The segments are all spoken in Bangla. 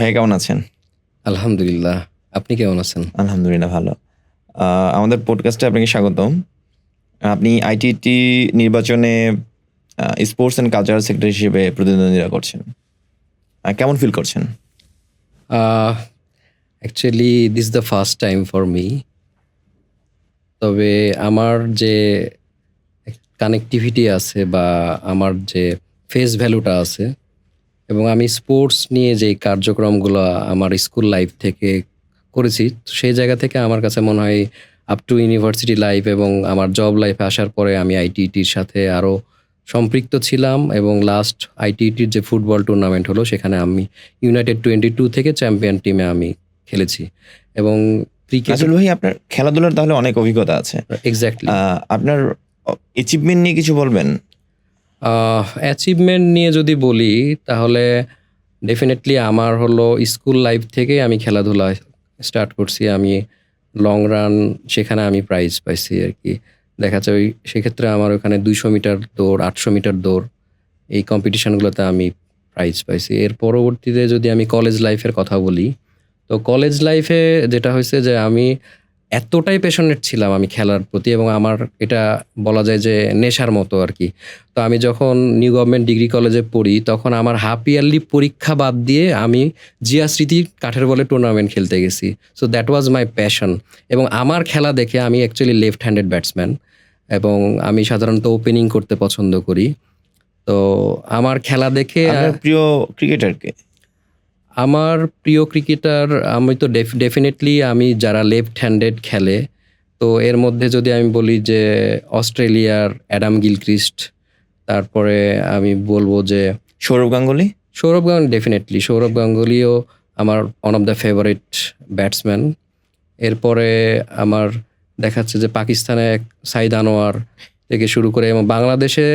ভাইয়া কেমন আছেন? আলহামদুলিল্লাহ। আপনি কেমন আছেন? আলহামদুলিল্লাহ ভালো। আমাদের পডকাস্টে আপনাকে স্বাগতম। আপনি আইটিটি নির্বাচনে স্পোর্টস অ্যান্ড কালচারাল সেক্রেটারি হিসেবে প্রতিদ্বন্দ্বিতা করছেন। কেমন ফিল করছেন? Actually this the first time for me. তবে আমার যে কানেক্টিভিটি আছে বা আমার যে ফেস ভ্যালুটা আছে এবং আমি স্পোর্টস নিয়ে যেই কার্যক্রমগুলো আমার স্কুল লাইফ থেকে করেছি, সেই জায়গা থেকে আমার কাছে মনে হয় আপ টু ইউনিভার্সিটি লাইফ এবং আমার জব লাইফে আসার পরে আমি আইটিটির সাথে আরও সম্পৃক্ত ছিলাম এবং লাস্ট আইটিটির যে ফুটবল টুর্নামেন্ট হলো সেখানে আমি ইউনাইটেড 22 থেকে চ্যাম্পিয়ন টিমে আমি খেলেছি এবং ক্রিকেট। আসলে ভাই আপনার খেলাধুলার তাহলে অনেক অভিজ্ঞতা আছে। এক্স্যাক্টলি। আপনার অ্যাচিভমেন্ট নিয়ে কিছু বলবেন? অ্যাচিভমেন্ট নিয়ে যদি বলি তাহলে ডেফিনেটলি আমার হলো স্কুল লাইফ থেকে আমি খেলাধুলা স্টার্ট করছি। আমি লং রান সেখানে আমি প্রাইজ পাইছি আর কি। দেখা যায় ওই সেক্ষেত্রে আমার ওখানে 200 মিটার দৌড়, 800 মিটার দৌড়, এই কম্পিটিশনগুলোতে আমি প্রাইজ পাইছি। এর পরবর্তীতে যদি আমি কলেজ লাইফের কথা বলি, তো কলেজ লাইফে যেটা হয়েছে যে আমি এতটাই প্যাশনেট ছিলাম আমি খেলার প্রতি এবং আমার এটা বলা যায় যে নেশার মতো আর কি। তো আমি যখন নিউ গভর্নমেন্ট ডিগ্রি কলেজে পড়ি তখন আমার হাফ ইয়ারলি পরীক্ষা বাদ দিয়ে আমি জিয়া স্মৃতি কাঠের বলে টুর্নামেন্ট খেলতে গেছি। So that was my passion. এবং আমার খেলা দেখে আমি অ্যাকচুয়ালি লেফট হ্যান্ডেড ব্যাটসম্যান এবং আমি সাধারণত ওপেনিং করতে পছন্দ করি। তো আমার খেলা দেখে আপনার প্রিয় ক্রিকেটারকে? আমার প্রিয় ক্রিকেটার আমি তো ডেফিনেটলি আমি যারা লেফট হ্যান্ডেড খেলে, তো এর মধ্যে যদি আমি বলি যে অস্ট্রেলিয়ার অ্যাডাম গিলক্রিস্ট, তারপরে আমি বলবো যে সৌরভ গাঙ্গুলি? সৌরভ গাঙ্গুলি, ডেফিনেটলি সৌরভ গাঙ্গুলিও আমার one of the favourite batsman. এরপরে আমার দেখাচ্ছে যে পাকিস্তানে সাইদ আনোয়ার থেকে শুরু করে এবং বাংলাদেশে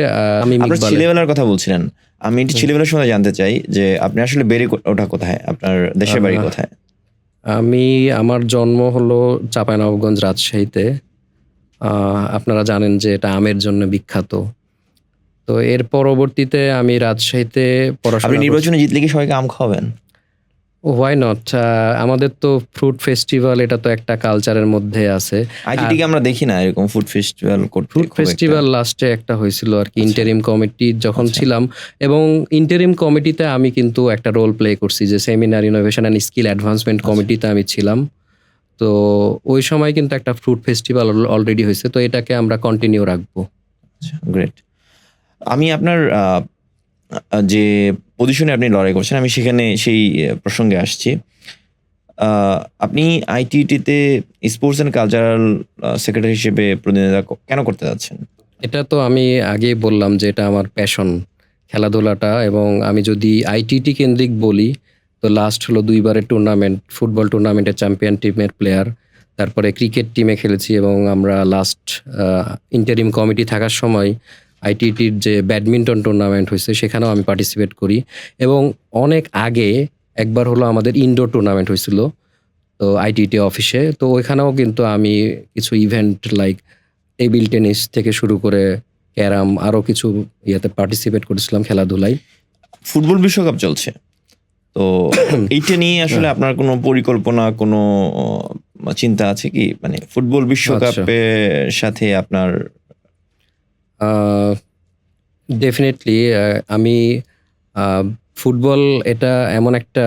আমি আপনার ছেলেবেলার কথা বলছিলেন। আমি ছেলেবেলার সময় জানতে চাই যে আপনি আসলে বেড়ে ওঠা কোথায়? আপনার দেশের বাড়ি কোথায়? আমার জন্ম হলো চাঁপাইনবাবগঞ্জ, রাজশাহীতে। আপনারা জানেন যে এটা আমের জন্য বিখ্যাত। তো এর পরবর্তীতে আমি রাজশাহীতে পড়াশোনা। আপনি নির্বাচনে জিতলে কি সবাইকে আম খাওয়াবেন? Why not? আমাদের তো ফ্রুট ফেস্টিভ্যাল, এটা তো একটা কালচারের মধ্যে আছে। আইটিটিকে আমরা দেখি না এরকম ফুড ফেস্টিভ্যাল করতে। ফ্রুট ফেস্টিভ্যাল লাস্টে একটা হয়েছিল আর কি, ইন্টারিম কমিটি যখন ছিলাম। এবং ইন্টারিম কমিটিতে আমি কিন্তু একটা রোল প্লে করছি, যে seminar innovation and skill advancement কমিটিতে আমি ছিলাম। তো ওই সময় কিন্তু একটা ফ্রুট ফেস্টিভ্যাল অলরেডি হয়েছে, তো এটাকে আমরা কন্টিনিউ রাখবো। গ্রেট। আমি আপনার যে পজিশনে আপনি লড়াই করছেন, আমি সেখানে সেই প্রসঙ্গে আসছি। আপনি আইটিটিতে স্পোর্টস অ্যান্ড কালচারাল সেক্রেটারি হিসেবে প্রতিনিধিত্ব কেন করতে যাচ্ছেন? এটা তো আমি আগেই বললাম যে এটা আমার প্যাশন, খেলাধুলাটা। এবং আমি যদি আইটিটি কেন্দ্রিক বলি, তো লাস্ট হলো 2 বারের টুর্নামেন্ট, ফুটবল টুর্নামেন্টের চ্যাম্পিয়ন টিমের প্লেয়ার। তারপরে ক্রিকেট টিমে খেলেছি এবং আমরা লাস্ট ইন্টারিম কমিটি থাকার সময় আইটিটির যে ব্যাডমিন্টন টুর্নামেন্ট হয়েছে সেখানেও আমি পার্টিসিপেট করি। এবং অনেক আগে একবার হলো আমাদের ইনডোর টুর্নামেন্ট হয়েছিল তো আইটিটি অফিসে, তো ওইখানেও কিন্তু আমি কিছু ইভেন্ট লাইক টেবিল টেনিস থেকে শুরু করে ক্যারাম আরও কিছু ইয়েতে পার্টিসিপেট করেছিলাম খেলাধুলায়। ফুটবল বিশ্বকাপ চলছে, তো এইটা নিয়ে আসলে আপনার কোনো পরিকল্পনা, কোনো চিন্তা আছে কি? মানে ফুটবল বিশ্বকাপের সাথে আপনার? ডেফিনেটলি আমি ফুটবল এটা এমন একটা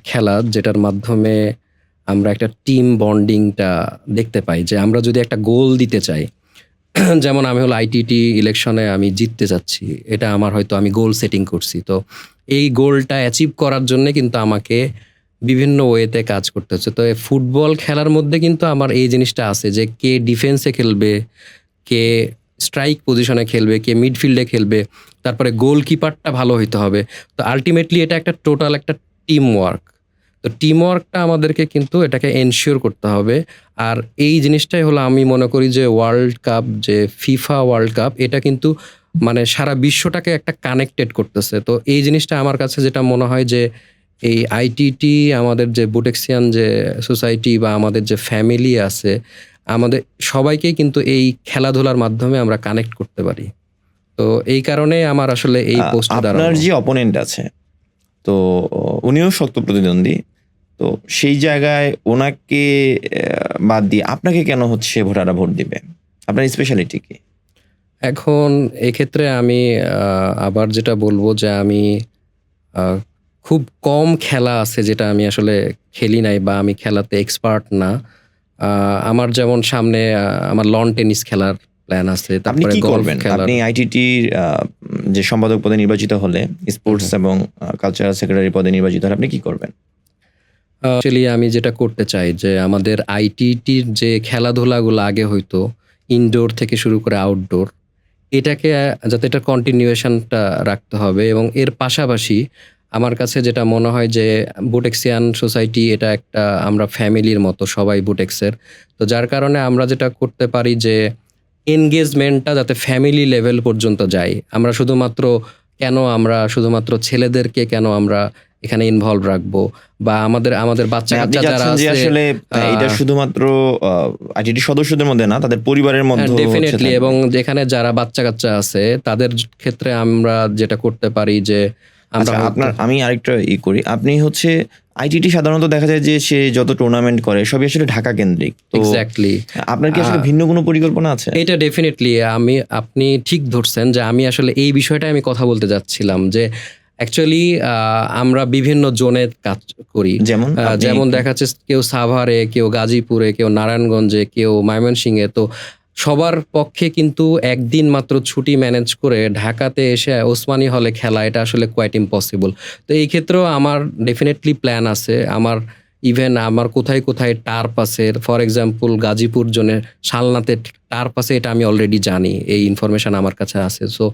খেলা যেটার মাধ্যমে আমরা একটা টিম বন্ডিংটা দেখতে পাই, যে আমরা যদি একটা গোল দিতে চাই, যেমন আমি হলো আইটিটি ইলেকশনে আমি জিততে চাচ্ছি, এটা আমার হয়তো আমি গোল সেটিং করছি, তো এই গোলটা অ্যাচিভ করার জন্য কিন্তু আমাকে বিভিন্ন ওয়েতে কাজ করতে হচ্ছে। তো ফুটবল খেলার মধ্যে কিন্তু আমার এই জিনিসটা আছে যে কে ডিফেন্সে খেলবে, কে স্ট্রাইক পজিশনে খেলবে, কে মিডফিল্ডে খেলবে, তারপরে গোলকিপারটা ভালো হইতে হবে। তো আলটিমেটলি এটা একটা টোটাল একটা টিম ওয়ার্ক। তো টিম ওয়ার্কটা আমাদেরকে কিন্তু এটাকে এনশিওর করতে হবে। আর এই জিনিসটাই হলো আমি মনে করি যে ওয়ার্ল্ড কাপ, যে ফিফা ওয়ার্ল্ড কাপ, এটা কিন্তু মানে সারা বিশ্বটাকে একটা কানেক্টেড করতেছে। তো এই জিনিসটা আমার কাছে যেটা মনে হয় যে এই আইটিটি, আমাদের যে বুটেক্সিয়ান যে সোসাইটি বা আমাদের যে ফ্যামিলি আছে, আমাদের সবাইকেই কিন্তু এই খেলাধুলার মাধ্যমে আমরা কানেক্ট করতে পারি। তো এই কারণে আমার আসলে এই পোস্টে দাঁড়ানো। আপনার যে অপোনেন্ট আছে তো উনিও শক্ত প্রতিদ্বন্দ্বী। তো সেই জায়গায় ওনাকে বাদ দিয়ে আপনাকে কেন হচ্ছে ভোটাররা ভোট দিবে? আপনার স্পেশালিটি কি? এখন এক্ষেত্রে আমি আবার যেটা বলব যে আমি আ খুব কম খেলা আছে যেটা আমি আসলে খেলি নাই বা আমি খেলাতে এক্সপার্ট না। আ আমার যেমন সামনে আমার লন টেনিস খেলার প্ল্যান আছে। আপনি তারপরে কি গলফ করবেন? খেলার। আপনি আইটিটির যে সম্পাদক পদে নির্বাচিত হলে, স্পোর্টস হুম। এবং কালচারাল সেক্রেটারি পদে নির্বাচিত হলে আপনি কি করবেন? অ্যাকচুয়ালি আমি যেটা করতে চাই যে আমাদের আইটিটির যে খেলাধুলাগুলো আগে হইতো ইনডোর থেকে শুরু করে আউটডোর, এটাকে যাতে এটা কন্টিনিউয়েশনটা রাখতে হবে এবং এর পাশাপাশি আমার কাছে যেটা মনে হয় যে বুটেক্সিয়ান সোসাইটি এটা একটা আমরা ফ্যামিলির মতো সবাই বুটেক্সের। তো যার কারণে আমরা যেটা করতে পারি যে এনগেজমেন্টটা যাতে ফ্যামিলি লেভেল পর্যন্ত যায়। আমরা শুধুমাত্র ছেলেদেরকে কেন আমরা এখানে ইনভলভ রাখবো বা আমাদের মানে আপনি বাচ্চা-কাচ্চা যারা চাচ্ছেন যে আছে আসলে এটা শুধুমাত্র আইটিটি সদস্যদের মধ্যে না, তাদের পরিবারের মধ্যেও হচ্ছে ডেফিনিটলি থাকবে। এবং যেখানে যারা বাচ্চা-কাচ্চা আছে তাদের ক্ষেত্রে আমরা যেটা করতে পারি যে আমরা আচ্ছা, আমি আরেকটা করি। আপনি হচ্ছে আইটিটি সাধারণত দেখা যায় যে সে যত টুর্নামেন্ট করে সবই আসলে ঢাকা কেন্দ্রিক। তো এক্সাক্টলি আপনার কি আসলে ভিন্ন কোনো পরিকল্পনা আছে? এটা ডেফিনিটলি আপনি ঠিক ধরছেন যে আমি আসলে এই বিষয়টাই আমি কথা বলতে যাচ্ছিলাম যে অ্যাকচুয়ালি আমরা বিভিন্ন জোনে কাজ করি। যেমন আপনি যেমন দেখা যাচ্ছে কেউ সাভারে, কেউ গাজীপুরে, কেউ নারায়ণগঞ্জে, কেউ ময়মনসিংহে। তো সবার পক্ষে কিন্তু একদিন মাত্র ছুটি ম্যানেজ করে ঢাকাতে এসে ওসমানী হলে খেলা এটা আসলে কোয়াইট ইম্পসিবল। তো এই ক্ষেত্রেও আমার ডেফিনিটলি প্ল্যান আছে। ইভেন আমার কোথায় টার্ফ আছে। ফর এক্সাম্পল গাজীপুর জোনে শালনাতে টার্ফ আছে এটা আমি অলরেডি জানি। এই ইনফরমেশন আমার কাছে আছে। সো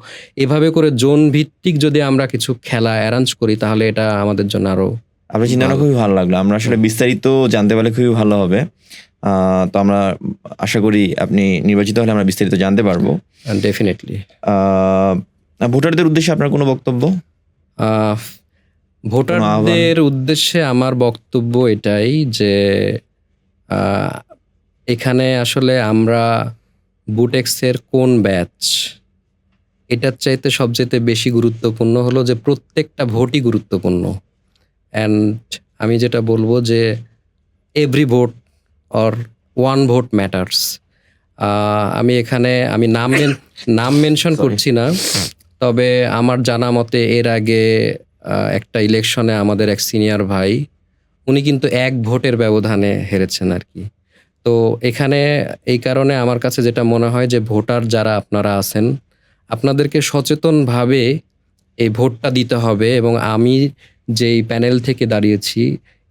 এভাবে করে জোন ভিত্তিক যদি আমরা কিছু খেলা অ্যারেঞ্জ করি তাহলে এটা আমাদের জন্য আরো আপনার চিন্তাটা ভালো। খুবই ভালো লাগলো। আমরা আসলে বিস্তারিত জানতে পারলে খুবই ভালো হবে। তো আমরা আশা করি আপনি নির্বাচিত হলে আমরা বিস্তারিত জানতে পারবো। ডেফিনিটলি। ভোটারদের উদ্দেশ্যে আপনার কোনো বক্তব্য? আহ কোনো আহ্বান? ভোটারদের উদ্দেশ্যে আমার বক্তব্য এটাই যে আহ, এখানে আসলে আমরা বুটেক্সের কোন ব্যাচ এটার চাইতে সবচেয়ে বেশি গুরুত্বপূর্ণ হলো যে প্রত্যেকটা ভোটই গুরুত্বপূর্ণ। অ্যান্ড আমি যেটা বলবো যে every vote or one vote matters. আমি এখানে নাম মেনশন Sorry. করছি না, তবে আমার জানা মতে এর আগে একটা ইলেকশনে আমাদের এক সিনিয়র ভাই উনি কিন্তু এক ভোটের ব্যবধানে হেরেছেন আর কি। তো এখানে এই কারণে আমার কাছে যেটা মনে হয় যে ভোটার যারা আপনারা আছেন আপনাদেরকে সচেতনভাবে এই ভোটটা দিতে হবে এবং আমি যেই প্যানেল থেকে দাঁড়িয়েছি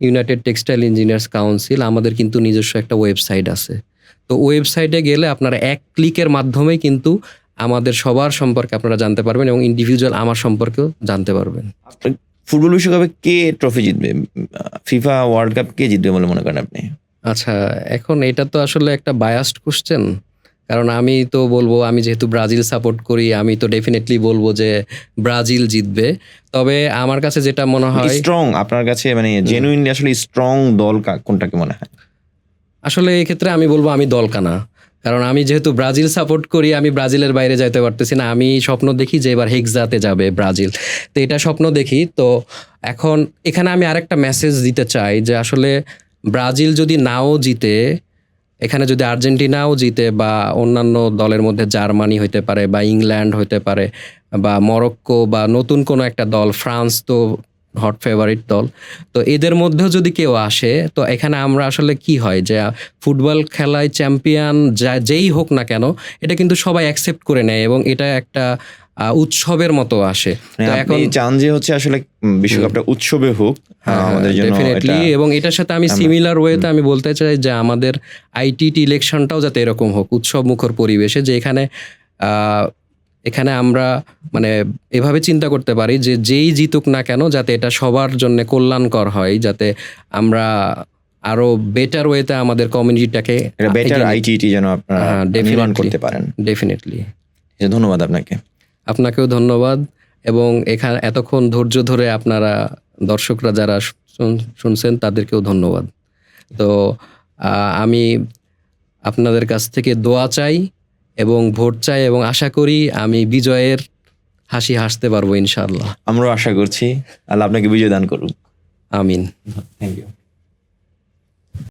ইউনাইটেড টেক্সটাইল ইঞ্জিনিয়ার্স কাউন্সিল আমাদের কিন্তু নিজস্ব একটা ওয়েবসাইট আছে। তো ওয়েবসাইটে গেলে আপনারা এক ক্লিকের মাধ্যমে কিন্তু আমাদের সবার সম্পর্কে আপনারা জানতে পারবেন এবং ইন্ডিভিজুয়াল আমার সম্পর্কেও জানতে পারবেন। ফুটবল বিশ্বকাপে কে ট্রফি জিতবে? ফিফা ওয়ার্ল্ড কাপ কে জিতবে বলে মনে করেন আপনি? আচ্ছা, এখন এটা তো আসলে একটা বায়াসড কোশ্চেন। কারণ আমি তো বলবো আমি যেহেতু ব্রাজিল সাপোর্ট করি আমি তো ডেফিনেটলি বলবো যে ব্রাজিল জিতবে। তবে আমার কাছে যেটা মনে হয় স্ট্রং আপনার কাছে মানে জেনুইনলি আসলে স্ট্রং দল কোনটাকে মনে হয়? আসলে এক্ষেত্রে আমি বলবো আমি দলকানা। কারণ আমি যেহেতু ব্রাজিল সাপোর্ট করি আমি ব্রাজিলের বাইরে যাইতে পারতেছি না। আমি স্বপ্ন দেখি যে এবার হেক্সাতে যাবে ব্রাজিল। তো এটা স্বপ্ন দেখি। তো এখন এখানে আমি আরেকটা মেসেজ দিতে চাই যে আসলে ব্রাজিল যদি নাও জিতে, এখানে যদি আর্জেন্টিনাও জিতে বা অন্যান্য দলের মধ্যে জার্মানি হইতে পারে বা ইংল্যান্ড হইতে পারে বা মরক্কো বা নতুন কোনো একটা দল, ফ্রান্স তো হট ফেভারিট দল। তো এদের মধ্যেও যদি কেউ আসে তো এখানে আমরা আসলে কি হয় যে ফুটবল খেলায় চ্যাম্পিয়ন যেই হোক না কেন এটা কিন্তু সবাই অ্যাকসেপ্ট করে নেয় এবং এটা একটা উৎসবের মতো আসে। মানে তো আপনি চান যে হচ্ছে আসলে বিশ্বকাপটা উৎসবে হোক আমাদের জন্য ডেফিনেটলি এবং এটার সাথে আমি সিমিলার ওয়েতে আমি বলতে চাই যে আমাদের আইটিটি ইলেকশনটাও যাতে এরকম হোক উৎসব মুখর পরিবেশে, যে এখানে আমরা মানে এভাবে চিন্তা করতে পারি যে যেই জিতুক না কেন যাতে এটা সবার জন্য কল্যাণকর হয়, যাতে আমরা আরো বেটার ওয়েতে আমাদের কমিউনিটিটাকে বেটার আইটিটি যেন আপনারা নির্মাণ করতে পারেন। ডেফিনেটলি। ধন্যবাদ আপনাকে। আপনাকেও ধন্যবাদ এবং এখানে এতক্ষণ ধৈর্য ধরে আপনারা দর্শকরা যারা শুনছেন তাদেরকেও ধন্যবাদ। তো আমি আপনাদের কাছ থেকে দোয়া চাই এবং ভোট চাই এবং আশা করি আমি বিজয়ের হাসি হাসতে পারবো ইনশাআল্লাহ। আমরাও আশা করছি। আল্লাহ আপনাকে বিজয় দান করুক। আমিন। Thank you.